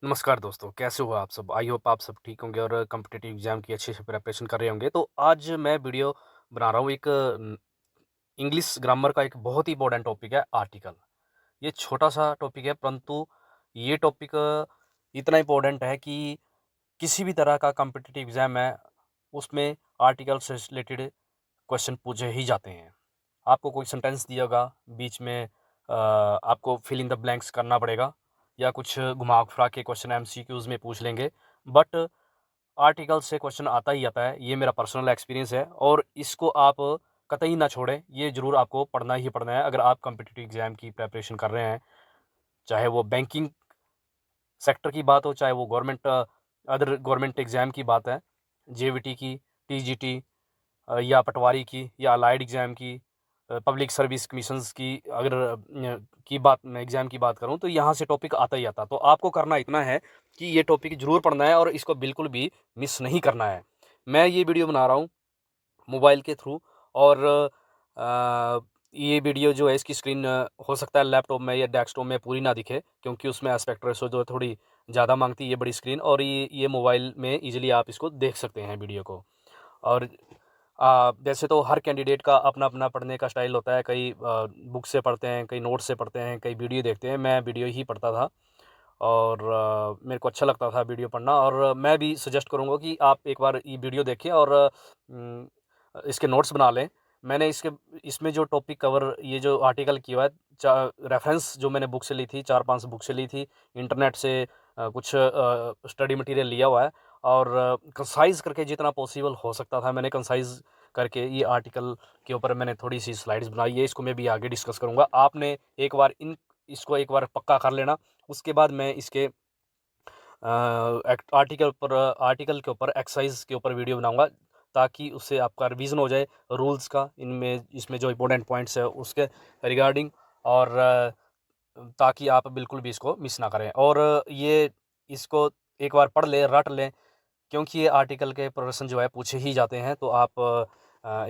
नमस्कार दोस्तों, कैसे हो आप सब? आई होप आप सब ठीक होंगे और कॉम्पिटिटिव एग्ज़ाम की अच्छे से प्रिपरेशन कर रहे होंगे। तो आज मैं वीडियो बना रहा हूँ एक इंग्लिश ग्रामर का एक बहुत ही इम्पोर्टेंट टॉपिक है आर्टिकल। ये छोटा-सा टॉपिक है परंतु ये टॉपिक इतना इम्पोर्टेंट है कि किसी भी तरह का कॉम्पिटिटिव एग्ज़ाम है, उसमें आर्टिकल से रिलेटेड क्वेश्चन पूछे ही जाते हैं। आपको कोई सेंटेंस दिया होगा, बीच में आपको फिल इन द ब्लैंक्स करना पड़ेगा या कुछ घुमा-फिरा के क्वेश्चन एमसीक्यूज़ में पूछ लेंगे। बट आर्टिकल से क्वेश्चन आता ही आता है, ये मेरा पर्सनल एक्सपीरियंस है और इसको आप कतई ना छोड़ें, ये ज़रूर आपको पढ़ना ही पढ़ना है अगर आप कॉम्पिटिटिव एग्ज़ाम की प्रिपरेशन कर रहे हैं। चाहे वो बैंकिंग सेक्टर की बात हो, चाहे वो गवर्नमेंट अदर गवर्नमेंट एग्ज़ाम की बात है, जेवीटी की, टीजीटी या पटवारी की या अलाइड एग्ज़ाम की, पब्लिक सर्विस कमीशंस की अगर की बात मैं एग्ज़ाम की बात करूँ तो यहाँ से टॉपिक आता ही आता। तो आपको करना इतना है कि ये टॉपिक ज़रूर पढ़ना है और इसको बिल्कुल भी मिस नहीं करना है। मैं ये वीडियो बना रहा हूँ मोबाइल के थ्रू और ये वीडियो जो है इसकी स्क्रीन हो सकता है लैपटॉप में या डेस्कटॉप में पूरी ना दिखे क्योंकि उसमें एस्पेक्ट रेशो जो है थोड़ी ज़्यादा माँगती है ये बड़ी स्क्रीन और ये मोबाइल में ईज़िली आप इसको देख सकते हैं वीडियो को। और वैसे तो हर कैंडिडेट का अपना-अपना पढ़ने का स्टाइल होता है, कई बुक से पढ़ते हैं, कई नोट से पढ़ते हैं, कई वीडियो देखते हैं, मैं वीडियो ही पढ़ता था और मेरे को अच्छा लगता था वीडियो पढ़ना और मैं भी सजेस्ट करूँगा कि आप एक बार ये वीडियो देखें और इसके नोट्स बना लें। मैंने इसमें जो टॉपिक कवर ये जो आर्टिकल किया हुआ है चा रेफ़रेंस जो मैंने बुक से ली थी, 4-5 बुक से ली थी, इंटरनेट से कुछ स्टडी मटीरियल लिया हुआ है और कंसाइज़ करके जितना पॉसिबल हो सकता था मैंने कंसाइज़ करके ये आर्टिकल के ऊपर मैंने थोड़ी-सी स्लाइड्स बनाई है, इसको मैं भी आगे डिस्कस करूँगा। आपने एक बार इसको एक बार पक्का कर लेना, उसके बाद मैं इसके आर्टिकल के ऊपर एक्सरसाइज़ के ऊपर वीडियो बनाऊँगा ताकि उससे आपका रिवीज़न हो जाए रूल्स का, इसमें जो इम्पोर्टेंट पॉइंट्स है उसके रिगार्डिंग और ताकि आप बिल्कुल भी इसको मिस ना करें और ये इसको एक बार पढ़ लें, रट लें क्योंकि ये आर्टिकल के प्रश्न जो है पूछे ही जाते हैं तो आप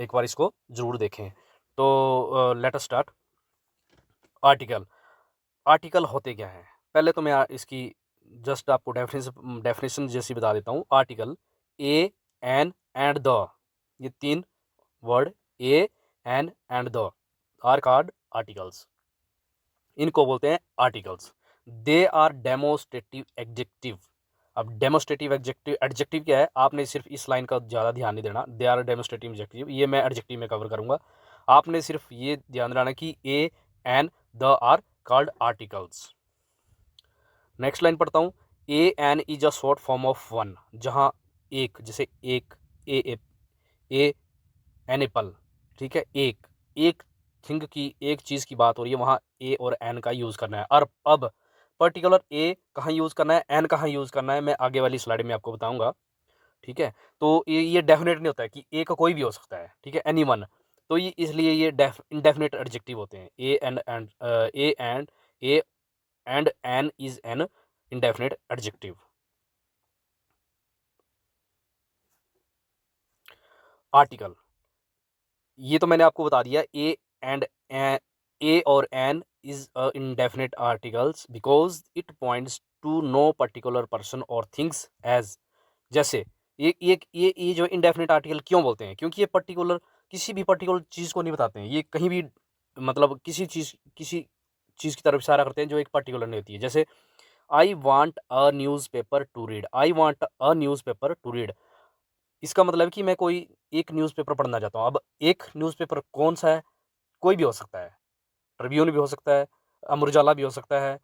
एक बार इसको ज़रूर देखें। तो let us start article. Article होते क्या हैं? पहले तो मैं इसकी जस्ट आपको डेफिनेशन जैसी बता देता हूँ। Article a, an and the ये 3 word a, an and the are called articles. इनको बोलते हैं articles. They are demonstrative adjective. अब डेमोस्ट्रेटिव एडजेक्टिव एडजेक्टिव क्या है? आपने सिर्फ इस लाइन का ज़्यादा ध्यान नहीं देना। दे आर डेमोस्ट्रेटिव एडजेक्टिव ये मैं एडजेक्टिव में कवर करूँगा। आपने सिर्फ ये ध्यान दिलाना कि a, an, the are called articles. Next line पढ़ता हूँ। A an is a short form of one जहाँ एक जैसे एक ए ए एन एपल ठीक है एक एक थिंग की एक चीज़ की बात हो रही है वहाँ ए और एन का यूज़ करना है और अब पर्टिकुलर ए कहाँ यूज़ करना है एन कहाँ यूज़ करना है मैं आगे वाली स्लाइड में आपको बताऊंगा। ठीक है तो ये डेफिनेट नहीं होता है कि ए का कोई भी हो सकता है ठीक है एनी वन। तो ये इसलिए ये इंडेफिनेट एडजेक्टिव होते हैं a and an is an indefinite adjective. Article ये तो मैंने आपको बता दिया एंड ए और an is indefinite articles because it points to no particular person और थिंग्स एज जैसे ये जो इंडेफिनेट आर्टिकल क्यों बोलते हैं क्योंकि ये पर्टिकुलर किसी भी पर्टिकुलर चीज़ को नहीं बताते हैं ये कहीं भी मतलब किसी चीज़ की तरफ इशारा करते हैं जो एक पर्टिकुलर नहीं होती है। जैसे I want a news paper two read I want a news paper two read इसका मतलब है कि मैं कोई एक न्यूज़पेपर पढ़ना चाहता हूँ। अब एक न्यूज़पेपर कौन-सा है? कोई भी हो सकता है। ट्रिब्यून भी हो सकता है, अमर उजाला भी हो सकता है,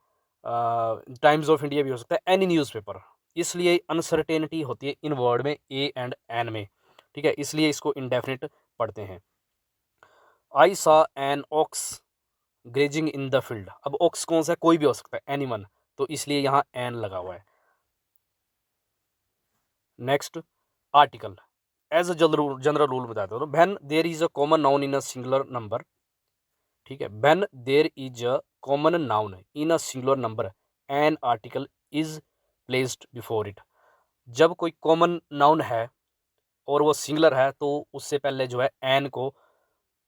टाइम्स ऑफ इंडिया भी हो सकता है, एनी न्यूज़पेपर। इसलिए अनसर्टेनिटी होती है इन वर्ड में ए एंड एन में, ठीक है? इसलिए इसको इंडेफिनिट पढ़ते हैं। I saw an ox grazing in the field. अब ऑक्स कौन-सा है? कोई भी हो सकता है, एनीवन। तो इसलिए यहाँ एन लगा हुआ है। Next article as a general rule बताता हूँ। When there is a common noun in a singular number ठीक है when there is a common noun in a singular number an article is placed before it. जब कोई common noun है और वो singular है तो उससे पहले जो है एन को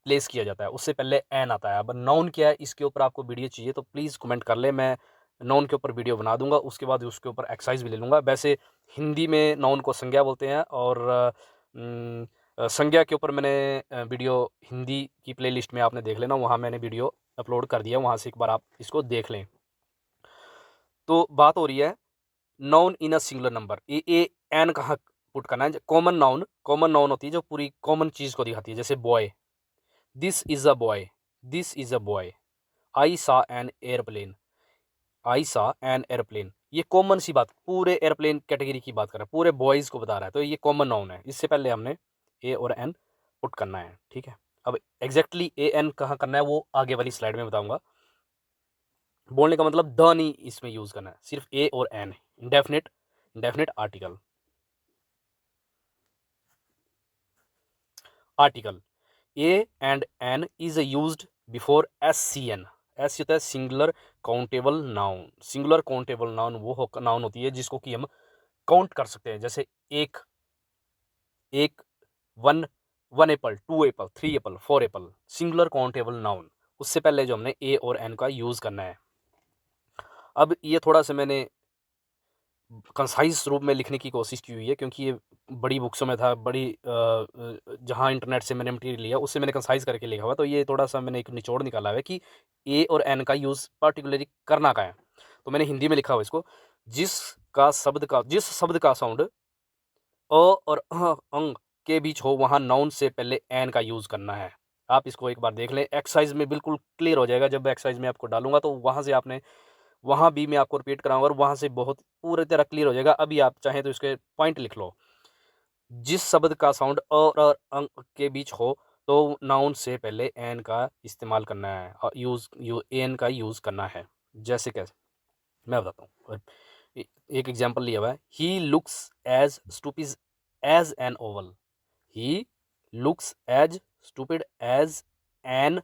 प्लेस किया जाता है, उससे पहले एन आता है। अब नाउन क्या है इसके ऊपर आपको वीडियो चाहिए तो प्लीज़ कमेंट कर ले, मैं नाउन के वीडियो बना दूंगा, उसके बाद उसके ऊपर एक्सरसाइज भी ले लूँगा। वैसे हिंदी में नाउन को संज्ञा बोलते हैं, और संज्ञा के ऊपर मैंने वीडियो हिंदी की प्लेलिस्ट में आपने देख लेना, वहाँ मैंने वीडियो अपलोड कर दिया, वहाँ से एक बार आप इसको देख लें। तो बात हो रही है noun in a singular number, a an कहाँ पुट करना है। कॉमन नाउन होती है जो पूरी कॉमन चीज़ को दिखाती है, जैसे boy, this is a boy, this is a boy. I saw an airplane, I saw an airplane, ये कॉमन सी बात, पूरे एयरप्लेन कैटेगरी की बात कर रहा है, पूरे बॉयज़ को बता रहा है, तो ये कॉमन नाउन है। इससे पहले हमने ए और एन पुट करना है, ठीक है। अब एग्जैक्टली ए एन कहाँ करना है वो आगे वाली स्लाइड में बताऊंगा। बोलने का मतलब द नहीं इसमें यूज़ करना है, सिर्फ ए और an, indefinite article. Article a and an is used before S C N. S होता है singular countable noun. Singular countable noun वो नाउन होती है जिसको कि हम काउंट कर सकते हैं, जैसे एक one Apple, 2 Apple, 3 Apple, 4 Apple, singular countable noun. उससे पहले जो हमने ए और एन का यूज़ करना है। अब ये थोड़ा सा मैंने कंसाइज रूप में लिखने की कोशिश की हुई है, क्योंकि ये बड़ी बुक्सों में था, जहाँ इंटरनेट से मैंने मटेरियल लिया उससे मैंने कंसाइज करके लिखा हुआ, तो ये थोड़ा सा मैंने एक निचोड़ निकाला है कि ए और एन का यूज़ पर्टिकुलरली करना का है। तो मैंने हिंदी में लिखा हुआ इसको, जिस शब्द का साउंड अ और अंग के बीच हो वहाँ नाउन से पहले एन का यूज़ करना है। आप इसको एक बार देख लें, एक्सरसाइज में बिल्कुल क्लियर हो जाएगा। जब एक्सरसाइज में आपको डालूंगा तो वहाँ भी मैं आपको रिपीट कराऊंगा, और वहाँ से बहुत पूरी तरह क्लियर हो जाएगा। अभी आप चाहें तो इसके पॉइंट लिख लो। जिस शब्द का साउंड अ और अंग के बीच हो तो नाउन से पहले एन का इस्तेमाल करना है, और एन का यूज़ करना है। जैसे कैसे मैं बताता हूँ, एक एग्जाम्पल लिया हुआ है, he looks as stupid as an owl. He looks as stupid as an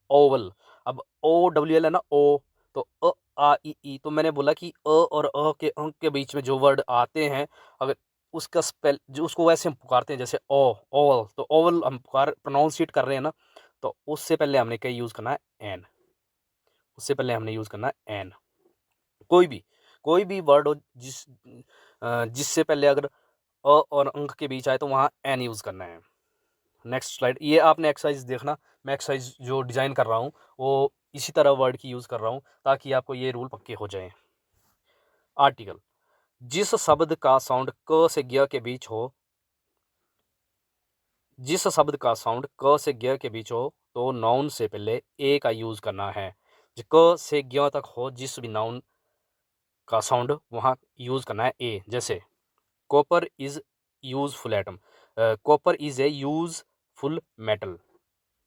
owl. अब ओ डब्ल्यू एल है ना, ओ, तो अ आ ई, तो मैंने बोला कि अ और अ के अंक के बीच में जो वर्ड आते हैं, अगर उसका स्पेल जो उसको वैसे हम पुकारते हैं, जैसे ओ, ओवल, तो ओवल हम प्रोनाउंसिएट कर रहे हैं ना, तो उससे पहले हमने क्या यूज़ करना है, एन। उससे पहले हमने यूज़ करना है एन। कोई भी वर्ड हो जिससे पहले अगर अ और अंक के बीच आए तो वहाँ एन यूज़ करना है। नेक्स्ट स्लाइड, ये आपने एक्सरसाइज देखना, मैं एक्सरसाइज जो डिज़ाइन कर रहा हूँ वो इसी तरह वर्ड की यूज़ कर रहा हूँ ताकि आपको ये रूल पक्के हो जाएं। आर्टिकल, जिस शब्द का साउंड क से ज्ञ के बीच हो, जिस शब्द का साउंड क से ज्ञ के बीच हो तो नाउन से पहले ए का यूज़ करना है। जो क से ज्ञ तक हो जिस भी नाउन का साउंड वहाँ यूज़ करना है ए। जैसे copper is useful atom, copper is a useful metal.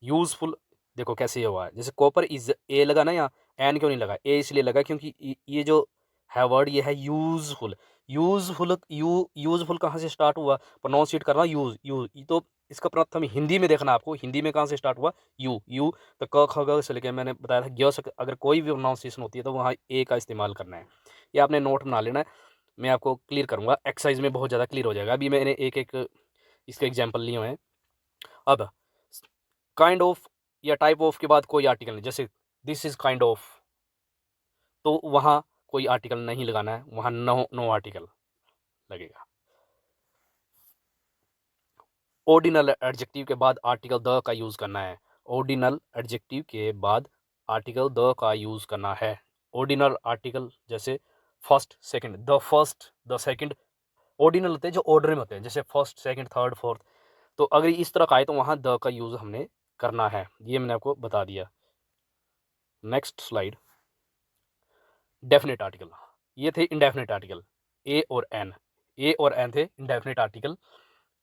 Useful देखो कैसे ये हुआ है, जैसे कॉपर इज ए लगा ना, यहाँ एन क्यों नहीं लगा, ए इसलिए लगा क्योंकि ये जो है वर्ड ये है यूजफुल। यूजफुल कहाँ से स्टार्ट हुआ, प्रोनाउंसिएट करना यूज तो इसका प्रथम हिंदी में देखना, आपको हिंदी में कहाँ से स्टार्ट हुआ, यू। तो क ख ग से लेके मैंने बताया था ग से अगर कोई भी प्रोनाउंसिएशन होती है तो वहाँ ए का इस्तेमाल करना है। ये आपने नोट बना लेना है, मैं आपको क्लियर करूँगा, एक्सरसाइज में बहुत ज़्यादा क्लियर हो जाएगा। अभी मैंने एक एक इसके एग्जाम्पल लिए हुए हैं। अब काइंड ऑफ या टाइप ऑफ के बाद कोई आर्टिकल नहीं, जैसे दिस इज काइंड ऑफ, तो वहाँ कोई आर्टिकल नहीं लगाना है, वहाँ नो आर्टिकल लगेगा। ऑर्डिनल एडजेक्टिव के बाद आर्टिकल द का यूज़ करना है। ऑर्डिनल एडजेक्टिव के बाद आर्टिकल द का यूज़ करना है। ऑर्डिनल आर्टिकल जैसे first second, the first the second, ordinal होते हैं जो ऑर्डर में होते हैं, जैसे फर्स्ट सेकंड थर्ड फोर्थ। तो अगर इस तरह का आए तो वहाँ द का यूज़ हमने करना है, ये मैंने आपको बता दिया। नेक्स्ट स्लाइड, डेफिनेट आर्टिकल, ये थे इंडेफिनेट आर्टिकल, ए और एन थे इंडेफिनेट आर्टिकल।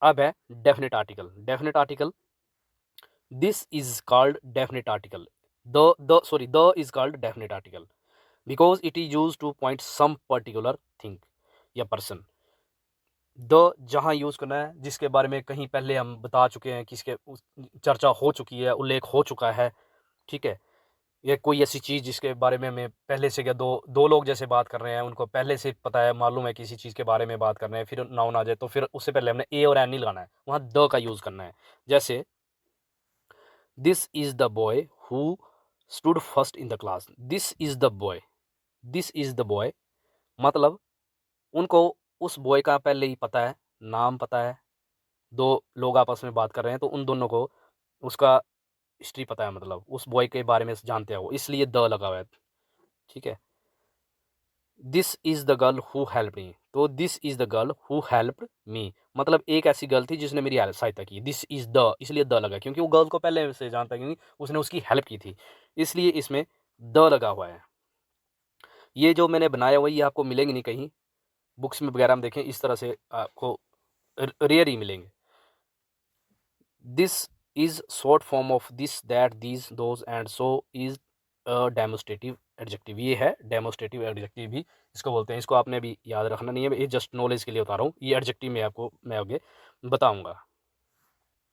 अब है definite article. Definite article, this is called definite article, the is called definite article because it is use to point some particular thing या person. The जहाँ use करना है जिसके बारे में कहीं पहले हम बता चुके हैं, किसके चर्चा हो चुकी है, उल्लेख हो चुका है, ठीक है। ये कोई ऐसी चीज़ जिसके बारे में मैं पहले से क्या दो लोग जैसे बात कर रहे हैं, उनको पहले से पता है, मालूम है किसी चीज़ के बारे में बात कर रहे हैं, फिर नाउन आ जाए तो फिर उससे पहले हमने ए और एन नहीं लगाना है, वहाँ द का यूज़ करना है। जैसे this is the boy who stood first in the class, this is the boy, this is the boy, मतलब उनको उस बॉय का पहले ही पता है, नाम पता है, 2 लोग आपस में बात कर रहे हैं तो उन दोनों को उसका हिस्ट्री पता है, मतलब उस बॉय के बारे में जानते हैं वो, इसलिए द लगा हुआ है, ठीक है। This is the girl who help me, तो this is the girl who help me, मतलब एक ऐसी गर्ल थी जिसने मेरी सहायता की। दिस इज़ द, इसलिए द लगा क्योंकि वो गर्ल को पहले से जानता है, क्योंकि उसने उसकी हेल्प की थी, इसलिए इसमें द लगा हुआ है। ये जो मैंने बनाया हुआ है ये आपको मिलेंगे नहीं कहीं, बुक्स में वगैरह में देखें इस तरह से आपको रेयर ही मिलेंगे। This is short form of this, that, these, those and so is demonstrative adjective, ये है डेमोस्ट्रेटिव एडजेक्टिव भी इसको बोलते हैं। इसको आपने भी याद रखना नहीं है, ये जस्ट नॉलेज के लिए बता रहा हूँ, ये एडजेक्टिव में आपको मैं आगे बताऊंगा।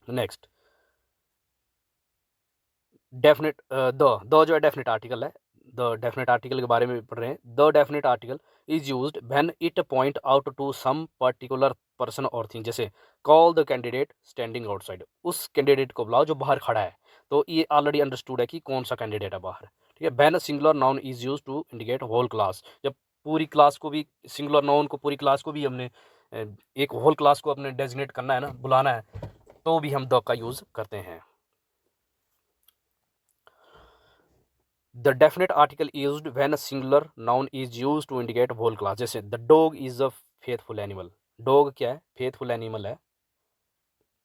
नेक्स्ट, डेफिनेट, द जो है डेफिनेट आर्टिकल है, द डेफिनेट आर्टिकल के बारे में पढ़ रहे हैं। The definite article is used when it point out to some particular person और थिंग, जैसे call the candidate standing outside, उस कैंडिडेट को बुलाओ जो बाहर खड़ा है, तो ये ऑलरेडी अंडरस्टूड है कि कौन सा कैंडिडेट है बाहर, ठीक है। When singular noun is used to indicate whole class, जब पूरी क्लास को भी, सिंगुलर नाउन को पूरी क्लास को भी हमने एक होल क्लास को अपने डेजिग्नेट करना है ना, बुलाना है, तो भी हम द का यूज करते हैं। The definite article used when a singular noun is used to indicate whole class, जैसे the dog is a faithful animal, dog क्या है, faithful animal है,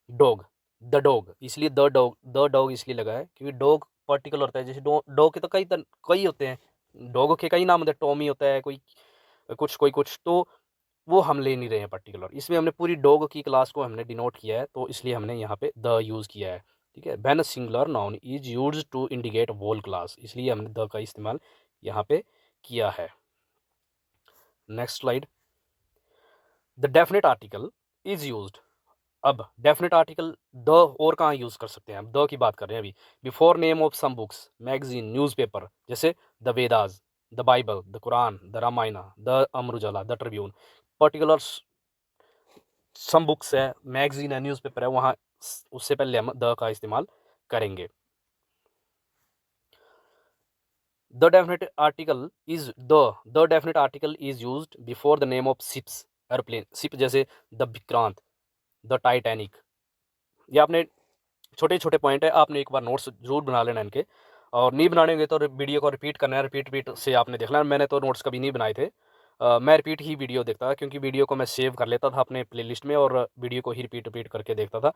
dog, the dog, इसलिए the dog इसलिए लगा है क्योंकि dog पर्टिकुलर होता है, जैसे dog के तो कई होते हैं, dog के कई नाम होते हैं, टॉमी होता है, कोई कुछ, तो वो हम ले नहीं रहे हैं पर्टिकुलर, इसमें हमने पूरी डॉग की क्लास को हमने डिनोट किया है, तो इसलिए हमने यहाँ पे द यूज़ किया है, ठीक है। When singular noun is used to indicate whole class, इसलिए हमने द का इस्तेमाल यहाँ पे किया है। Next slide, the definite article is used, अब डेफिनेट आर्टिकल द और कहाँ यूज़ कर सकते हैं, हम द की बात कर रहे हैं अभी, before name of some books, magazine, newspaper, जैसे the Vedas, the Bible, the Quran, the Ramayana, the Amar Ujala, the Tribune, particular some books है, मैगजीन है, न्यूज़पेपर है, वहाँ उससे पहले हम द का इस्तेमाल करेंगे। The definite article is the definite article is used before the name of ships, airplane, ship जैसे द विक्रांत, द टाइटैनिक। ये आपने छोटे छोटे पॉइंट है, आपने एक बार नोट्स जरूर बना लेना इनके, और नहीं बनाने होंगे तो वीडियो को रिपीट करना है, रिपीट से आपने देखना है। मैंने तो नोट्स कभी नहीं बनाए थे, मैं रिपीट ही वीडियो देखता था, क्योंकि वीडियो को मैं सेव कर लेता था अपने प्लेलिस्ट में और वीडियो को ही रिपीट करके देखता था।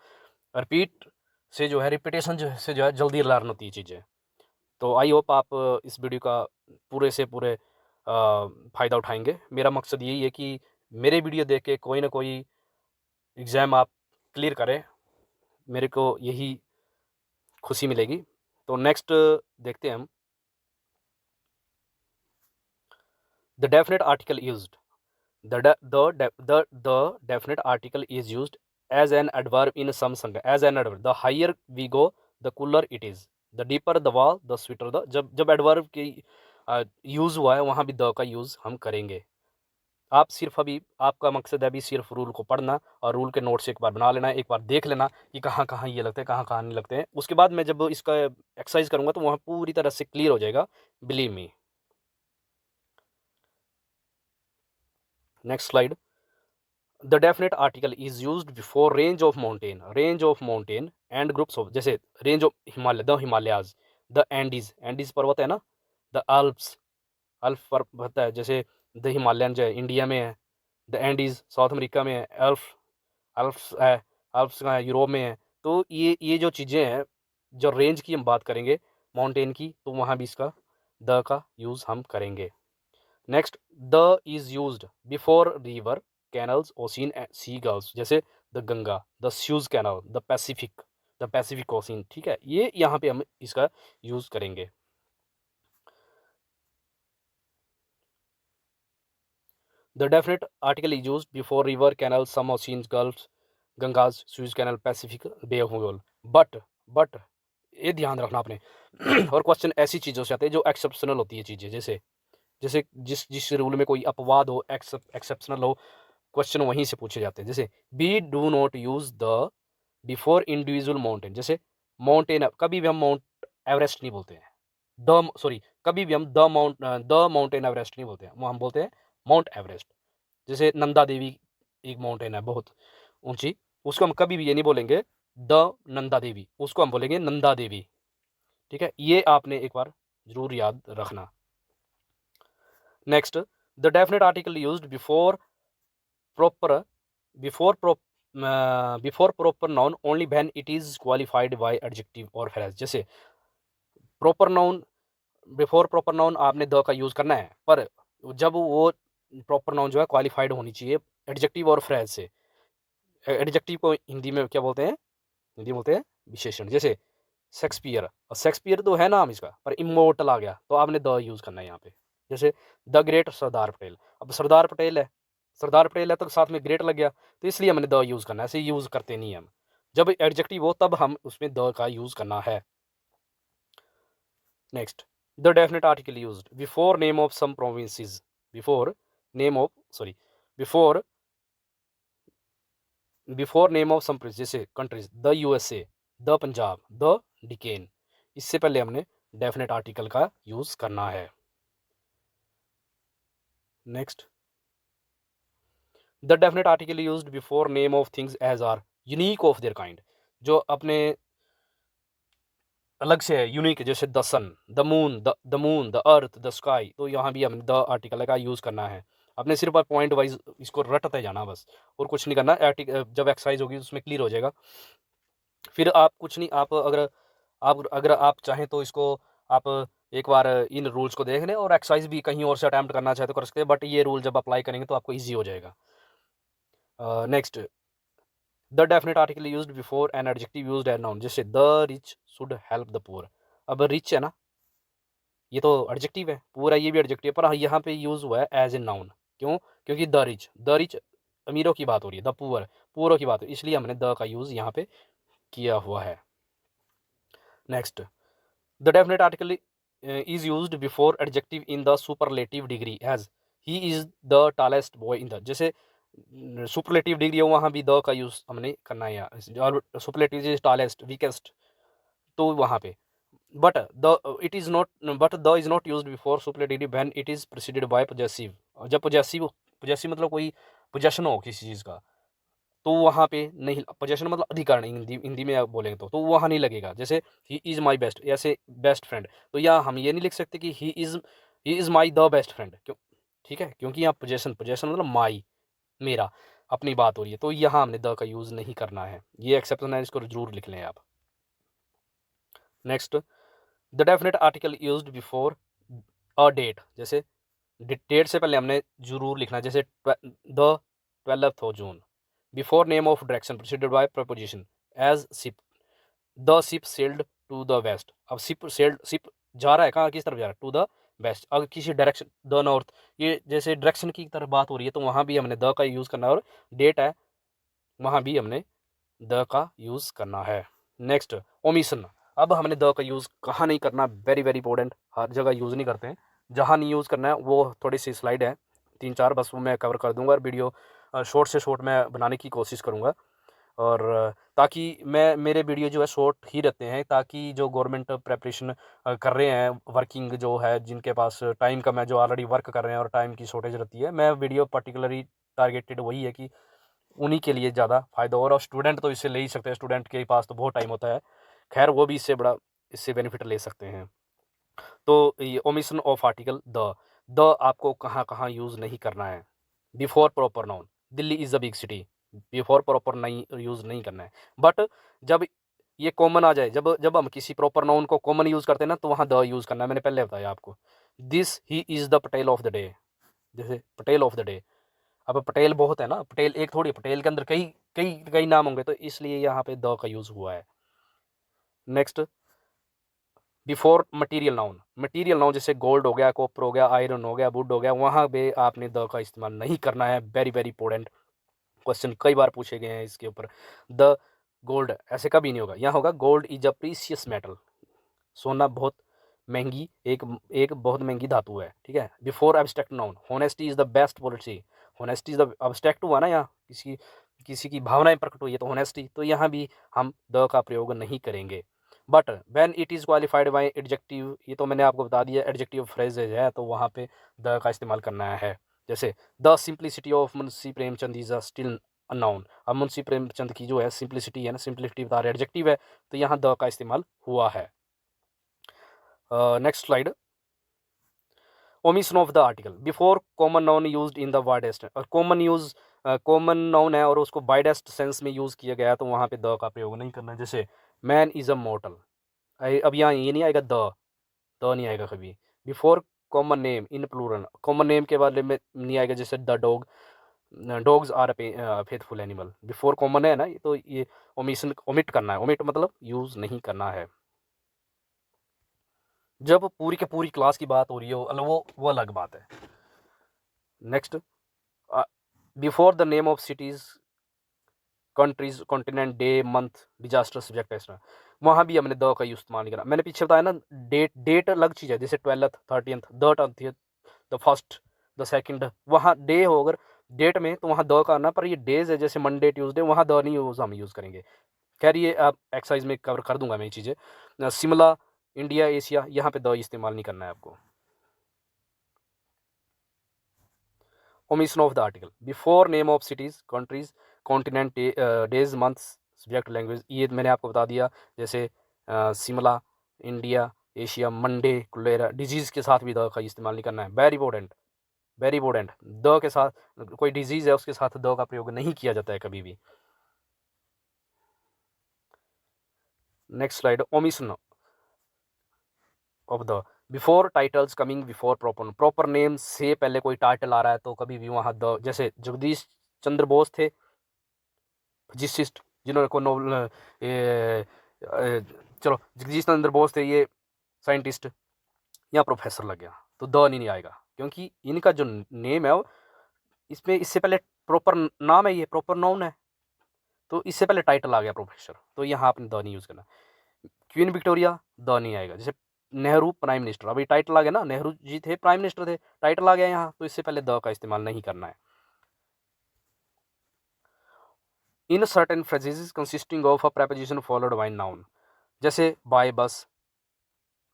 रिपीट से जो है, रिपीटेशन से जो है जल्दी लर्न होती है चीज़ें। तो आई होप आप इस वीडियो का पूरे से पूरे फ़ायदा उठाएंगे। मेरा मकसद यही है कि मेरे वीडियो देख के कोई ना कोई एग्ज़ाम आप क्लियर करें, मेरे को यही खुशी मिलेगी। तो नेक्स्ट देखते हैं हम, the definite article used, the definite article is used as an adverb in some sentence, as an adverb, the higher we go the cooler it is, the deeper the wall the sweeter the, जब adverb की use हुआ है वहाँ भी the का use हम करेंगे। आप सिर्फ अभी, आपका मकसद है अभी सिर्फ रूल को पढ़ना और रूल के नोट्स एक बार बना लेना, एक बार देख लेना कि कहाँ कहाँ ये लगते हैं, कहाँ कहाँ नहीं लगते हैं। उसके बाद मैं जब इसका एक्सरसाइज करूँगा तो वहाँ पूरी तरह से क्लियर हो जाएगा, believe me. Next slide, the definite article is used before range of mountain and groups of, जैसे range of Himalaya, the Himalayas, the Andes पर्वत है ना, द अल्प्स, अल्प पर्वत है, जैसे द हिमालयन जो है इंडिया में है, द एंडीज साउथ अमेरिका में है, अल्प्स है, अल्प्स का यूरोप में है। तो ये जो चीज़ें हैं, जो रेंज की हम बात करेंगे माउंटेन की, तो वहाँ भी इसका द का यूज़ हम करेंगे। Next, the is used before river, canals, ocean and sea gulf, जैसे the Ganga, the Suez canal, the Pacific ocean, ठीक है। ये यहाँ पे हम इसका यूज़ करेंगे। The definite article is used before river, canal, some ocean, gulf, Ganges, Suez canal, Pacific, bay of Bengal. But ये ध्यान रखना आपने और क्वेश्चन ऐसी चीज़ों से आते हैं जो एक्सेप्शनल होती है चीज़ें, जैसे जैसे जिस रूल में कोई अपवाद हो, एक्सेप्शनल हो, क्वेश्चन वहीं से पूछे जाते हैं। जैसे we do not use the before individual mountain, जैसे माउंटेन, कभी भी हम माउंट एवरेस्ट नहीं बोलते हैं, द सॉरी कभी भी हम द माउंटेन एवरेस्ट नहीं बोलते हैं, वो हम बोलते हैं माउंट एवरेस्ट। जैसे नंदा देवी एक माउंटेन है बहुत ऊंची, उसको हम कभी भी ये नहीं बोलेंगे द नंदा देवी, उसको हम बोलेंगे नंदा देवी। ठीक है, ये आपने एक बार जरूर याद रखना। Next, the definite article used before proper before proper noun only when it is qualified by adjective or phrase। जैसे proper noun, before proper noun आपने द का यूज करना है, पर जब वो प्रॉपर नाउन जो है क्वालिफाइड होनी चाहिए एडजेक्टिव और फ्रेज से। एडजेक्टिव को हिंदी में क्या बोलते हैं? हिंदी में बोलते हैं विशेषण। जैसे शेक्सपियर, और शेक्सपियर तो है नाम इसका, पर इमोर्टल आ गया तो आपने द यूज करना है यहाँ पे। जैसे द ग्रेट सरदार पटेल, अब सरदार पटेल है, सरदार पटेल है तो साथ में ग्रेट लग गया, तो इसलिए हमने द यूज करना है। ऐसे यूज करते नहीं हम, जब एडजेक्टिव हो तब हम उसमें द का यूज करना है। Next, the definite article used before name of some provinces, before name of sorry before before name of some जैसे countries, the USA, the Punjab, the Deccan, इससे पहले हमने डेफिनेट आर्टिकल का यूज करना है। Next, the definite article used before name of things as are unique of their kind, जो अपने अलग से है, यूनिक, जैसे the sun, the moon, the earth, the sky, तो यहाँ भी हमें द आर्टिकल का यूज करना है। अपने सिर्फ पॉइंट वाइज इसको रटते जाना बस, और कुछ नहीं करना। जब एक्सरसाइज होगी उसमें क्लियर हो जाएगा। फिर आप कुछ नहीं, अगर आप चाहें तो इसको आप एक बार इन रूल्स को देख लें, और एक्सरसाइज भी कहीं और से अटैम्प्ट करना चाहे तो कर सकते हैं, बट ये रूल जब अप्लाई करेंगे तो आपको ईजी हो जाएगा। Next, the definite article used before an adjective used as noun, जैसे the rich should help the poor. अब रिच है ना, ये तो एडजेक्टिव है, पूरा ये भी एडजेक्टिव है, पर यहाँ पे यूज हुआ है एज ए नाउन। क्यों? क्योंकि द रिच अमीरों की बात हो रही है, द पुअर पुअरों की बात हो, इसलिए हमने द का यूज यहाँ पे किया हुआ है। Next, the definite article is used before adjective in the superlative degree as he is the tallest boy in the, जैसे सुपरलेटिव डिग्री हो वहाँ भी द का यूज हमने करना है यहाँ, और सुपरलेटिव इज टॉलेस्ट, वीकेस्ट, तो वहाँ पे but the it is not but the is not used before superlative when it is preceded by possessive. जब पॉजेसिव मतलब कोई पोजेशन हो किसी चीज़ का, तो वहाँ पे नहीं, पोजेशन मतलब अधिकार नहीं, हिंदी में आप बोलेंगे तो वहाँ नहीं लगेगा। जैसे ही इज़ माई बेस्ट, ऐसे बेस्ट फ्रेंड, तो यहाँ हम ये नहीं लिख सकते कि he is my the best friend, क्यों? ठीक है, क्योंकि यहाँ पोजेशन मतलब माई, मेरा, अपनी बात हो रही है, तो यहाँ हमने द का यूज़ नहीं करना है। ये एक्सेप्शन है, इसको जरूर लिख लें आप। Next, the definite article used before a date, जैसे डेट से पहले हमने जरूर लिखना है, जैसे the 12th of June, before name of direction preceded by preposition as ship, the ship sailed to the west. अब शिप जा रहा है कहाँ, किस तरफ जा रहा है? To the west. अगर किसी डायरेक्शन, द नॉर्थ, ये जैसे डायरेक्शन की तरफ बात हो रही है, तो वहाँ भी हमने द का यूज़ करना है, और डेट है वहाँ भी हमने द का यूज़ करना है। नेक्स्ट, ओमिशन, अब हमने द का यूज़ कहाँ नहीं करना, वेरी वेरी इंपॉर्टेंट, हर जगह यूज़ नहीं करते हैं। जहाँ नहीं यूज़ करना है वो थोड़ी सी स्लाइड है, 3-4, बस वो मैं कवर कर दूंगा, और वीडियो शॉर्ट से शॉर्ट मैं बनाने की कोशिश करूँगा, और ताकि मेरे वीडियो जो है शॉर्ट ही रहते हैं, ताकि जो गवर्नमेंट प्रेपरेशन कर रहे हैं, वर्किंग जो है, जिनके पास टाइम कम है, जो ऑलरेडी वर्क कर रहे हैं और टाइम की शॉर्टेज रहती है, मैं वीडियो पर्टिकुलरली टारगेटेड वही है कि उन्हीं के लिए ज़्यादा फ़ायदा हो। और स्टूडेंट तो इससे ले ही सकते हैं, स्टूडेंट के पास तो बहुत टाइम होता है, खैर वो भी इससे बेनिफिट ले सकते हैं। तो ये ओमिशन ऑफ आर्टिकल द आपको कहाँ कहाँ यूज़ नहीं करना है? Before proper noun, Delhi is a big city, before proper नहीं यूज़ नहीं करना है। बट जब ये कॉमन आ जाए, जब जब हम किसी प्रॉपर नाउन को कॉमन यूज़ करते हैं ना, तो वहाँ द यूज़ करना है, मैंने पहले बताया आपको। This he is the Patel of the day, जैसे पटेल ऑफ द डे, अब पटेल बहुत है ना, पटेल एक थोड़ी, पटेल के अंदर कई कई कई नाम होंगे, तो इसलिए यहाँ पे द का यूज़ हुआ है। नेक्स्ट, बिफोर मटीरियल नाउन जैसे गोल्ड हो गया, कॉपर हो गया, आयरन हो गया, वुड हो गया, वहाँ पे आपने द का इस्तेमाल नहीं करना है। वेरी वेरी इंपॉर्टेंट क्वेश्चन कई बार पूछे गए हैं इसके ऊपर। द गोल्ड ऐसे कभी नहीं होगा, यहाँ होगा gold is a precious metal, सोना बहुत महंगी, एक एक बहुत महंगी धातु है, ठीक है। Before abstract noun, honesty is the best policy, honesty is the abstract हुआ ना, यहाँ किसी की भावनाएं प्रकट हुई है, तो होनेस्टी, तो यहाँ भी हम द का प्रयोग नहीं करेंगे। But when it is qualified by adjective, ये तो मैंने आपको बता दिया एडजेक्टिव फ्रेजेज है, तो वहाँ पे द का इस्तेमाल करना है। जैसे the simplicity of Munshi Premchand is a still unknown. अब मुंशी प्रेमचंद की जो है सिंप्लिसिटी है ना, सिंप्लिसिटी बता रहे एडजेक्टिव है, तो यहाँ द का इस्तेमाल हुआ है। Next slide. Omission of the article before common noun used in the widest, और कॉमन नाउन है और उसको वाइडेस्ट सेंस में यूज़ किया गया है, तो वहाँ पे द का प्रयोग नहीं करना है। जैसे मैन इज़ अ मॉर्टल, अब यहाँ ये नहीं आएगा द नहीं आएगा कभी। Before common name in plural, common name के बारे में नहीं आएगा, जैसे the dog, dogs are faithful animal. Before common है ना, तो ये ओमिशन ओमिट करना है, ओमिट मतलब यूज़ नहीं करना है। जब पूरी के पूरी क्लास की बात हो रही हो वो अलग बात है। Next, before the name of cities, countries, continent, day, month, disaster, subject, ऐसा वहाँ भी हमने द का इस्तेमाल नहीं करा। मैंने पीछे बताया ना, डेट अलग चीज़ है, जैसे 12th, 13th, the 20th, the first, the second, वहाँ डे हो अगर डेट में तो वहाँ द का आना, पर ये डेज है जैसे मंडे, ट्यूसडे, वहाँ द नहीं हम यूज़ करेंगे। खैर ये आप एक्सरसाइज में कवर कर दूंगा मैं ये चीज़ें। शिमला, इंडिया, एशिया, यहाँ पे द इस्तेमाल नहीं करना है आपको। Omission of the article before name of cities, countries, continent, days, months, subject, language, ये मैंने आपको बता दिया। जैसे Shimla, India, Asia, Monday, cholera, disease के साथ भी द का इस्तेमाल नहीं करना है। Very important, very important, the के साथ कोई डिजीज़ है उसके साथ द का प्रयोग नहीं किया जाता है कभी भी। Next slide. Omission of the before titles coming before proper name से पहले कोई टाइटल आ रहा है तो कभी भी वहाँ द, जैसे जगदीश चंद्र बोस थे फिजिसिस्ट, जिन्होंने को नोबल चलो जगदीश चंद्र बोस थे ये साइंटिस्ट, या प्रोफेसर लग गया तो द नहीं आएगा, क्योंकि इनका जो नेम है इसमें इससे पहले प्रॉपर नाम है, ये प्रॉपर नाउन है, तो इससे पहले टाइटल आ गया प्रोफेसर, तो यहाँ आपने द नहीं यूज़ करना। क्वीन विक्टोरिया, द नहीं आएगा। जैसे नेहरू प्राइम मिनिस्टर, अभी टाइटल आ गया ना, नेहरू जी थे प्राइम मिनिस्टर थे, टाइटल आ गया यहाँ, तो इससे पहले द का इस्तेमाल नहीं करना है। In certain phrases consisting of a preposition followed by noun, जैसे by bus,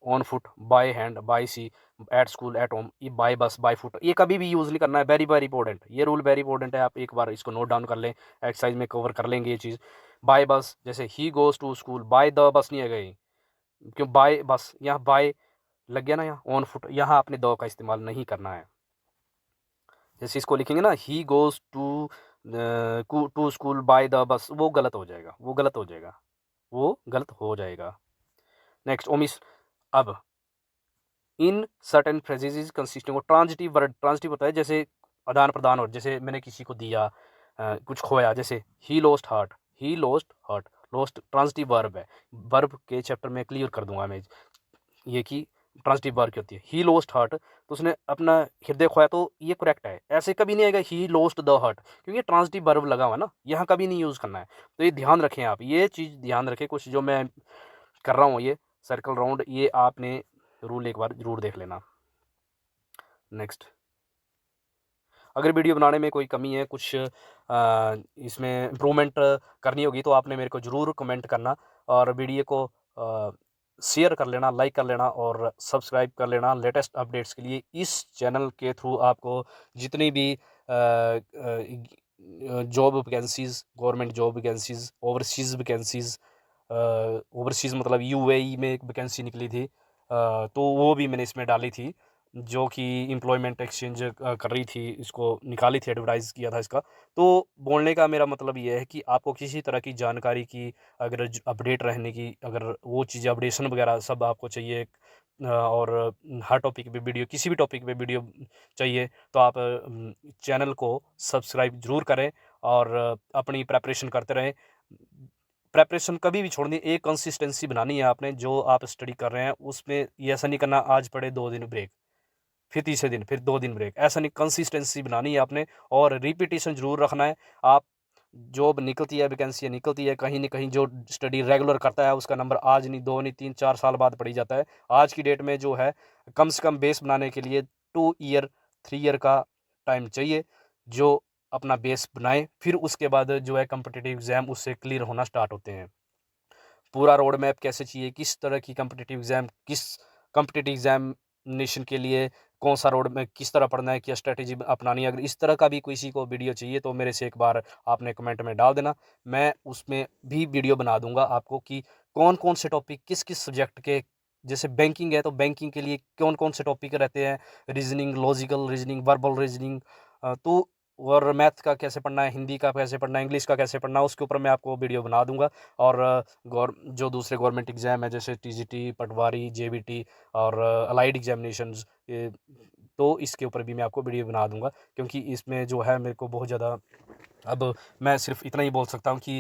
on foot, by hand, by sea, at school, at home, ये बाय बस, बाय फुट, ये कभी भी यूज़ नहीं करना है। वेरी वेरी इंपॉर्टेंट, ये रूल वेरी इंपॉर्टेंट है, आप एक बार इसको नोट डाउन कर लें, एक्सरसाइज में कवर कर लेंगे ये चीज़। बाय बस, जैसे he goes to school, by the bus नहीं है गई, क्यों बाय बस, यहाँ बाय लग गया ना, यहाँ ऑन फुट, यहाँ आपने द का इस्तेमाल नहीं करना है। जैसे इसको लिखेंगे ना, he goes to school by the bus, वो गलत हो जाएगा, वो गलत हो जाएगा, वो गलत हो जाएगा। नेक्स्ट ओमिस, अब इन certain phrases consisting of transitive word, transitive होता है जैसे आदान प्रदान, और जैसे मैंने किसी को दिया कुछ खोया, जैसे he lost heart, he lost heart, lost transitive verb है, वर्ब के चैप्टर में क्लियर कर दूंगा मैं ये कि ट्रांजिटिव वर्ब क्या होती है। ही लॉस्ट हार्ट, तो उसने अपना हृदय खोया, तो ये करेक्ट है, ऐसे कभी नहीं आएगा ही लॉस्ट द हार्ट, क्योंकि ट्रांजिटिव वर्ब लगा हुआ ना, यहाँ कभी नहीं यूज़ करना है। तो ये ध्यान रखें, आप ये चीज़ ध्यान रखें, कुछ जो मैं कर रहा हूँ ये सर्कल राउंड, ये आपने रूल एक बार जरूर देख लेना। नेक्स्ट, अगर वीडियो बनाने में कोई कमी है, कुछ इसमें इम्प्रूवमेंट करनी होगी, तो आपने मेरे को ज़रूर कमेंट करना, और वीडियो को शेयर कर लेना, लाइक कर लेना, और सब्सक्राइब कर लेना लेटेस्ट अपडेट्स के लिए। इस चैनल के थ्रू आपको जितनी भी job vacancies, government job vacancies, overseas vacancies, overseas मतलब यूएई में एक वैकेंसी निकली थी, तो वो भी मैंने इसमें डाली थी, जो कि एम्प्लॉयमेंट एक्सचेंज कर रही थी, इसको निकाली थी, एडवर्टाइज़ किया था इसका। तो बोलने का मेरा मतलब ये है कि आपको किसी तरह की जानकारी की, अगर अपडेट रहने की, अगर वो चीज़ें अपडेशन वगैरह सब आपको चाहिए, और हर टॉपिक पे वीडियो, किसी भी टॉपिक पे वीडियो चाहिए, तो आप चैनल को सब्सक्राइब ज़रूर करें, और अपनी प्रेपरेशन करते रहें। प्रेपरेशन कभी भी छोड़नी, एक कंसिस्टेंसी बनानी है आपने, जो आप स्टडी कर रहे हैं उसमें ये ऐसा नहीं करना आज पढ़े 2 दिन ब्रेक, फिर तीसरे दिन फिर 2 दिन ब्रेक, ऐसा नहीं, कंसिस्टेंसी बनानी है आपने, और रिपीटिशन ज़रूर रखना है। आप जॉब निकलती है, वैकेंसी निकलती है, कहीं न कहीं जो स्टडी रेगुलर करता है उसका नंबर आज नहीं, 2 नहीं, 3-4 साल बाद पड़ ही जाता है। आज की डेट में जो है, कम से कम बेस बनाने के लिए 2 ईयर, 3 ईयर का टाइम चाहिए, जो अपना बेस बनाएँ, फिर उसके बाद जो है कॉम्पिटिटिव एग्ज़ाम उससे क्लियर होना स्टार्ट होते हैं। पूरा रोड मैप कैसे चाहिए, किस तरह की कॉम्पिटिटिव एग्जामिनेशन के लिए कौन सा रोड में किस तरह पढ़ना है, क्या स्ट्रेटेजी अपनानी है। अगर इस तरह का भी किसी को वीडियो चाहिए तो मेरे से एक बार आपने कमेंट में डाल देना, मैं उसमें भी वीडियो बना दूंगा आपको कि कौन कौन से टॉपिक किस किस सब्जेक्ट के, जैसे बैंकिंग है तो बैंकिंग के लिए कौन कौन से टॉपिक रहते हैं, reasoning, logical reasoning, verbal reasoning, तो और मैथ का कैसे पढ़ना है, हिंदी का कैसे पढ़ना है, इंग्लिश का कैसे पढ़ना है, उसके ऊपर मैं आपको वीडियो बना दूंगा। और जो दूसरे गवर्नमेंट एग्जाम है जैसे टीजीटी, पटवारी, जेबीटी और अलाइड एग्जामिनेशंस, तो इसके ऊपर भी मैं आपको वीडियो बना दूंगा, क्योंकि इसमें जो है मेरे को बहुत ज़्यादा, अब मैं सिर्फ इतना ही बोल सकता हूँ कि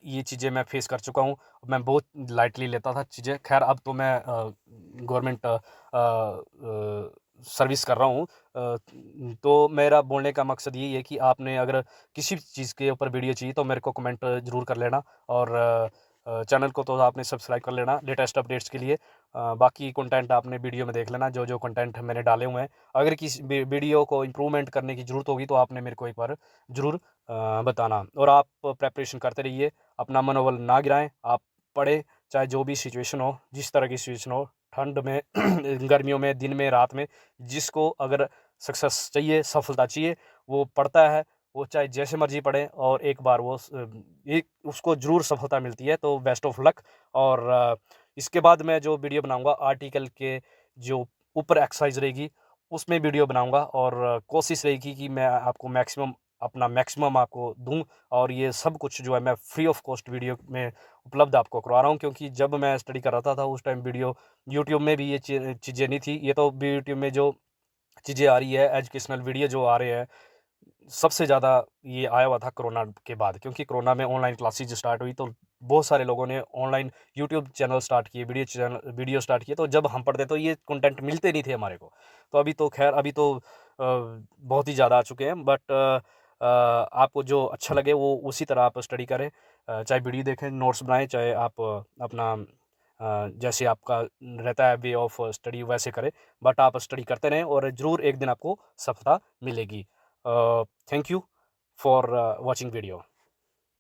ये चीज़ें मैं फेस कर चुका हूँ। मैं बहुत लाइटली लेता था चीज़ें, खैर अब तो मैं गवर्नमेंट सर्विस कर रहा हूँ। तो मेरा बोलने का मकसद यही है कि आपने अगर किसी भी चीज़ के ऊपर वीडियो चाहिए तो मेरे को कमेंट ज़रूर कर लेना, और चैनल को तो आपने सब्सक्राइब कर लेना लेटेस्ट अपडेट्स के लिए। बाकी कंटेंट आपने वीडियो में देख लेना, जो जो कंटेंट मैंने डाले हुए हैं। अगर किसी वीडियो को इम्प्रूवमेंट करने की ज़रूरत होगी तो आपने मेरे को एक बार ज़रूर बताना, और आप प्रेपरेशन करते रहिए, अपना मनोबल ना गिराएं, आप पढ़ें, चाहे जो भी सिचुएशन हो, जिस तरह की सिचुएशन हो, ठंड में गर्मियों में, दिन में, रात में, जिसको अगर सक्सेस चाहिए, सफलता चाहिए, वो पढ़ता है, वो चाहे जैसे मर्जी पढ़े और एक बार वो एक उसको ज़रूर सफलता मिलती है। तो बेस्ट ऑफ लक। और इसके बाद मैं जो वीडियो बनाऊंगा आर्टिकल के जो ऊपर एक्सरसाइज रहेगी उसमें वीडियो बनाऊंगा, और कोशिश रहेगी कि मैं आपको मैक्सिमम आपको दूं, और ये सब कुछ जो है मैं फ्री ऑफ कॉस्ट वीडियो में उपलब्ध आपको करवा रहा हूं, क्योंकि जब मैं स्टडी कर रहा था उस टाइम वीडियो यूट्यूब में भी ये चीज़ें नहीं थी। ये तो यूट्यूब में जो चीज़ें आ रही है, एजुकेशनल वीडियो जो आ रहे हैं, सबसे ज़्यादा ये आया हुआ था कोरोना के बाद, क्योंकि कोरोना में ऑनलाइन क्लासेज स्टार्ट हुई तो बहुत सारे लोगों ने ऑनलाइन यूट्यूब चैनल स्टार्ट किए, वीडियो स्टार्ट किए। तो जब हम पढ़ते तो ये कंटेंट मिलते नहीं थे हमारे को। तो अभी तो खैर अभी तो बहुत ही ज़्यादा आ चुके हैं, बट आपको जो अच्छा लगे वो उसी तरह आप स्टडी करें, चाहे वीडियो देखें, नोट्स बनाएं, चाहे आप अपना जैसे आपका रहता है वे ऑफ स्टडी वैसे करें, बट आप स्टडी करते रहें और ज़रूर एक दिन आपको सफलता मिलेगी। Thank you for watching video.